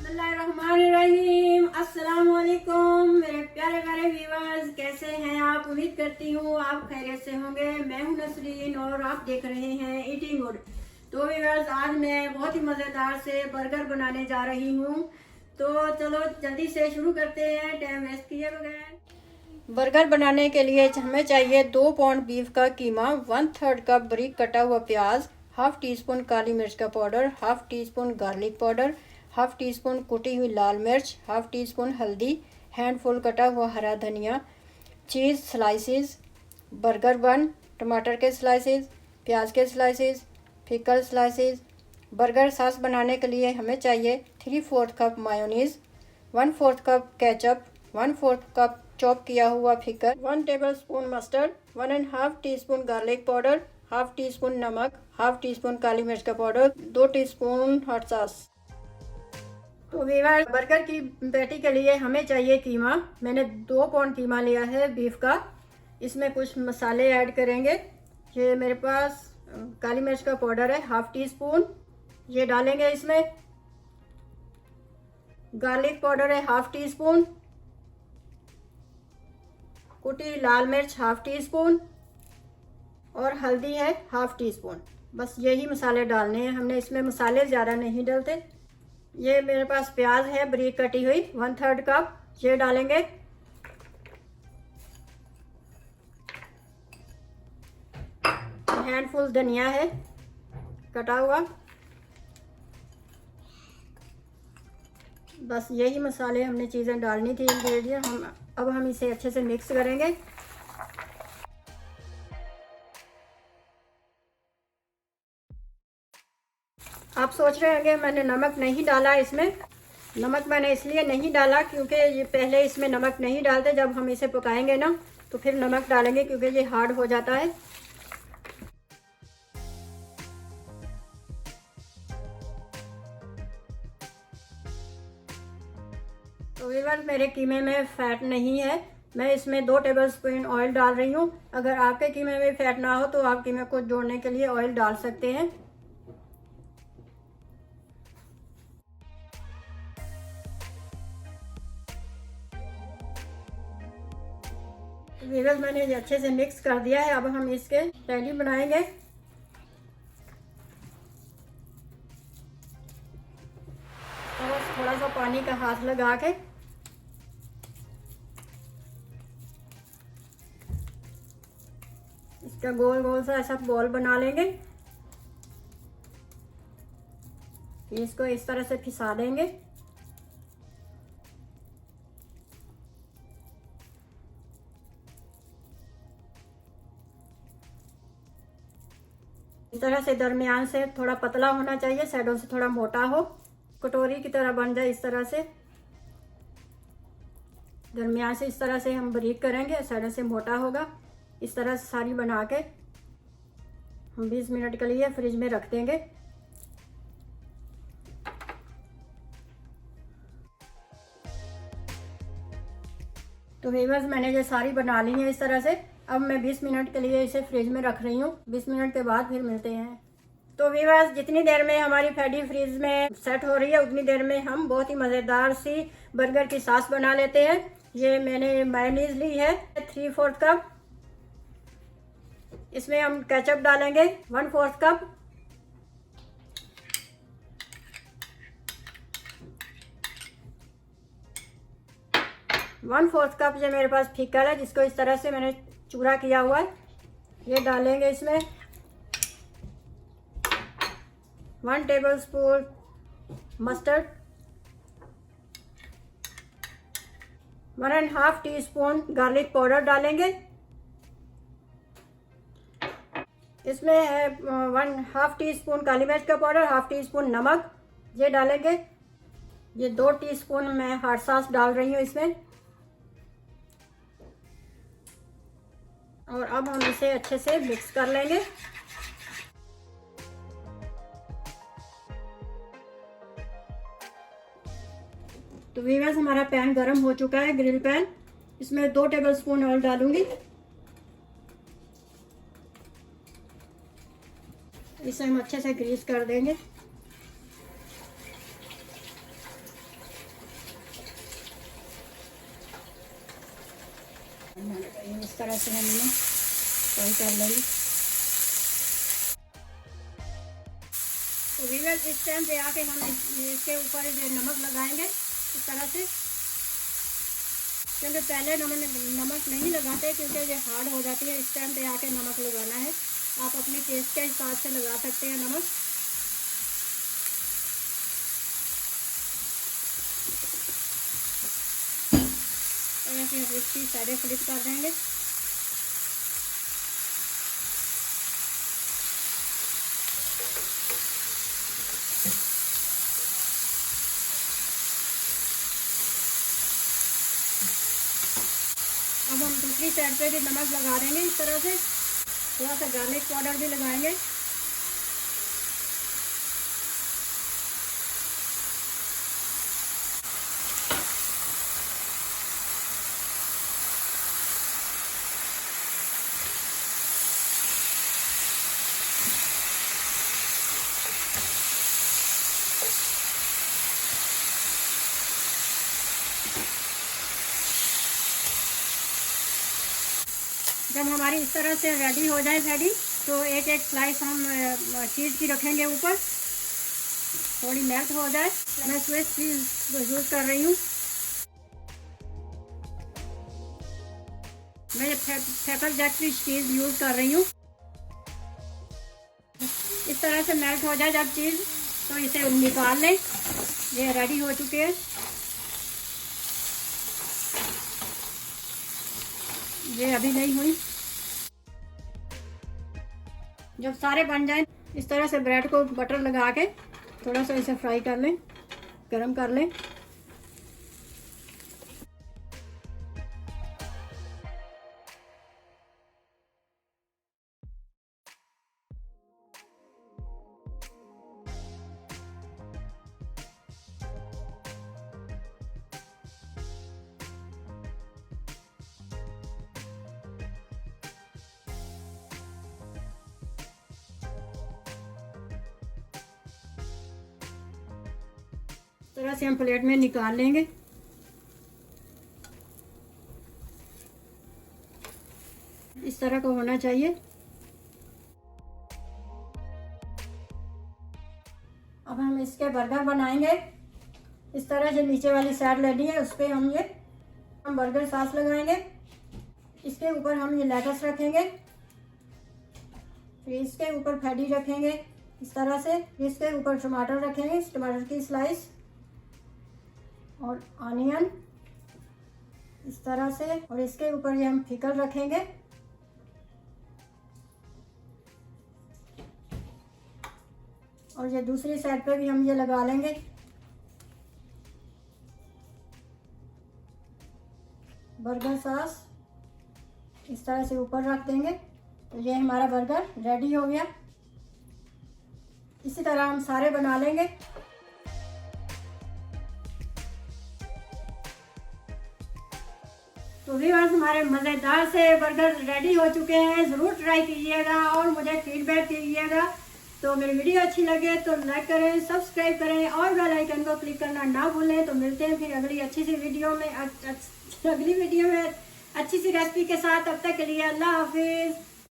बिस्मिल्लाहिर्रहमानिर्रहीम। अस्सलाम वालेकुम मेरे प्यारे प्यारे व्यूअर्स, कैसे हैं आप? उम्मीद करती हूँ आप खैरियत से होंगे। मैं हूँ नसरीन और आप देख रहे हैं ईटिंग गुड। तो व्यूअर्स, आज मैं बहुत ही मज़ेदार से बर्गर बनाने जा रही हूँ। तो चलो जल्दी से शुरू करते हैं, टाइम वेस्ट किए बगैर। बर्गर बनाने के लिए हमें चाहिए 2 पाउंड बीफ का कीमा, 1/3 कप बारीक कटा हुआ प्याज, हाफ टी स्पून काली मिर्च का powder, half tea spoon garlic powder, half tea spoon कुटी हुई लाल मिर्च, हाफ टी स्पून हल्दी, हैंडफुल कटा हुआ हरा धनिया, चीज़ स्लाइसेस, बर्गर बन, टमाटर के स्लाइसेस, प्याज के slices, pickle slices. Burger sauce बनाने के लिए हमें चाहिए 3/4 cup mayonnaise, 1/4 cup ketchup, 1/4 cup chop किया हुआ फिकर, 1 table spoon mustard, 1.5 tea spoon garlic powder, half tea spoon नमक, हाफ टी स्पून काली मिर्च का पाउडर, 2 टीस्पून हॉट सॉस। तो वीवर, बर्गर की पैटी के लिए हमें चाहिए कीमा। मैंने 2 पाउंड कीमा लिया है बीफ का। इसमें कुछ मसाले ऐड करेंगे। ये मेरे पास काली मिर्च का पाउडर है, हाफ टी स्पून, ये डालेंगे इसमें। गार्लिक पाउडर है हाफ टी स्पून, कुटी लाल मिर्च हाफ टी स्पून और हल्दी है हाफ टी स्पून। बस यही मसाले डालने हैं हमने, इसमें मसाले ज़्यादा नहीं डालते। ये मेरे पास प्याज है बारीक कटी हुई, 1/3 कप, ये डालेंगे। हैंडफुल धनिया है कटा हुआ। बस यही मसाले हमने चीज़ें डालनी थी, इंग्रेडिएंट। अब हम इसे अच्छे से मिक्स करेंगे। आप सोच रहे होंगे मैंने नमक नहीं डाला इसमें। नमक मैंने इसलिए नहीं डाला क्योंकि ये पहले इसमें नमक नहीं डालते, जब हम इसे पकाएंगे ना तो फिर नमक डालेंगे क्योंकि ये हार्ड हो जाता है। तो व्यूअर्स, मेरे कीमे में फ़ैट नहीं है। मैं इसमें 2 टेबलस्पून ऑयल डाल रही हूँ। अगर आपके कीमे में फ़ैट ना हो तो आप कीमे को जोड़ने के लिए ऑयल डाल सकते हैं। व्यूअर्स, मैंने ये अच्छे से मिक्स कर दिया है। अब हम इसके पैटी बनाएंगे। और थोड़ा सा पानी का हाथ लगा के इसका गोल गोल सा ऐसा बॉल बना लेंगे। इसको इस तरह से फिसा देंगे। इस तरह से दरमियान से थोड़ा पतला होना चाहिए, साइडों से थोड़ा मोटा हो, कटोरी की तरह बन जाए। इस तरह से दरमियान से इस तरह से हम बारीक करेंगे, साइडों से मोटा होगा। इस तरह से सारी बना के हम 20 मिनट के लिए फ्रिज में रख देंगे। तो व्यूअर्स, मैंने ये सारी बना ली है इस तरह से। अब मैं 20 मिनट के लिए इसे फ्रिज में रख रही हूँ। 20 मिनट के बाद फिर मिलते हैं। तो व्यूअर्स, जितनी देर में हमारी पैटी फ्रिज में सेट हो रही है उतनी देर में हम बहुत ही मज़ेदार सी बर्गर की सॉस बना लेते हैं। ये मैंने मायोनीज ली है 3/4 कप। इसमें हम केचप डालेंगे 1/4 कप। वन फोर्थ कप ये मेरे पास फिकर है, जिसको इस तरह से मैंने चूरा किया हुआ है, ये डालेंगे इसमें। 1 table spoon mustard, 1.5 tea spoon garlic powder डालेंगे। इसमें है 1/2 टी स्पून काली मिर्च का पाउडर, हाफ टी स्पून नमक, ये डालेंगे। ये 2 टीस्पून मैं हॉट सॉस डाल रही हूँ इसमें। और अब हम इसे अच्छे से मिक्स कर लेंगे। तो व्यूअर्स, हमारा पैन गरम हो चुका है, ग्रिल पैन। इसमें 2 टेबलस्पून ऑयल डालूंगी। इसे हम अच्छे से ग्रीस कर देंगे। इस तरह से हम इन्हें फ्राई कर लेंगे। तो व्यूअर्स इस टाइम पे आके हम इसके ऊपर जो नमक लगाएंगे इस तरह से, क्योंकि पहले नमक नहीं लगाते क्योंकि ये हार्ड हो जाती है। इस टाइम पे आके नमक लगाना है। आप अपने टेस्ट के हिसाब से लगा सकते हैं नमक। और ऐसे हम इसकी साइडें फ्लिप कर देंगे। अब हम दूसरी साइड पे भी नमक लगा देंगे इस तरह से। थोड़ा सा गार्लिक पाउडर भी लगाएंगे। जब हमारी इस तरह से रेडी हो जाए पैटी, तो एक एक स्लाइस हम चीज़ की रखेंगे ऊपर, थोड़ी मेल्ट हो जाए। मैं स्विस चीज़ यूज़ कर रही हूँ। मैं पेपर जैक की चीज़ यूज़ कर रही हूँ। इस तरह से मेल्ट हो जाए जब चीज़, तो इसे निकाल लें। ये रेडी हो चुके हैं। ये अभी नहीं हुई। जब सारे बन जाएं, इस तरह से ब्रेड को बटर लगा के थोड़ा सा इसे फ्राई कर लें, गरम कर लें। इस तरह से हम प्लेट में निकाल लेंगे। इस तरह का होना चाहिए। अब हम इसके बर्गर बनाएंगे। इस तरह से नीचे वाली साइड लेनी है, उस पर हम बर्गर सॉस लगाएंगे। इसके ऊपर हम ये लेटस रखेंगे, फिर इसके ऊपर पैटी रखेंगे इस तरह से। इसके ऊपर टमाटर रखेंगे, टमाटर की स्लाइस और ऑनियन इस तरह से। और इसके ऊपर ये हम पिकल रखेंगे। और ये दूसरी साइड पे भी हम ये लगा लेंगे। बर्गर सॉस इस तरह से ऊपर रख देंगे। तो ये हमारा बर्गर रेडी हो गया। इसी तरह हम सारे बना लेंगे। तो व्यूअर्स, हमारे मज़ेदार से बर्गर रेडी हो चुके हैं। ज़रूर ट्राई कीजिएगा और मुझे फीडबैक दीजिएगा। तो मेरी वीडियो अच्छी लगे तो लाइक करें, सब्सक्राइब करें और बेल आइकन को क्लिक करना ना भूलें। तो मिलते हैं फिर अगली अच्छी सी वीडियो में, अच्छी सी रेसिपी के साथ। तब तक के लिए अल्लाह हाफिज़।